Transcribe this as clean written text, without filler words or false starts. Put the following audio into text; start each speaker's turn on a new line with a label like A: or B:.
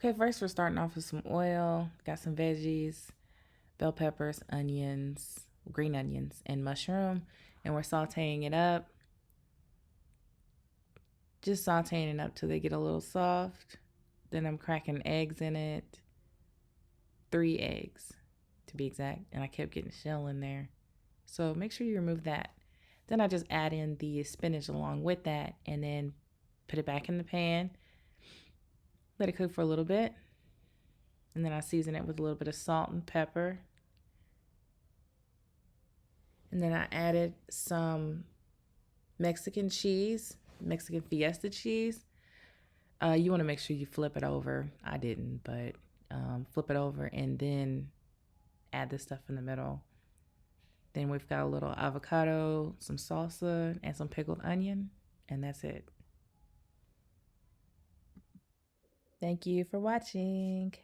A: Okay, first we're starting off with some oil. Got some veggies, bell peppers, onions, green onions, and mushroom. And we're sauteing it up. Just sauteing it up till they get a little soft. Then I'm cracking eggs in it. 3 eggs, to be exact. And I kept getting shell in there. So make sure you remove that. Then I just add in the spinach along with that and then put it back in the pan. Let it cook for a little bit. And then I season it with a little bit of salt and pepper. And then I added some Mexican cheese, Mexican fiesta cheese. You want to make sure you flip it over. I didn't, but flip it over and then add the stuff in the middle. Then we've got a little avocado, some salsa, and some pickled onion, and that's it. Thank you for watching.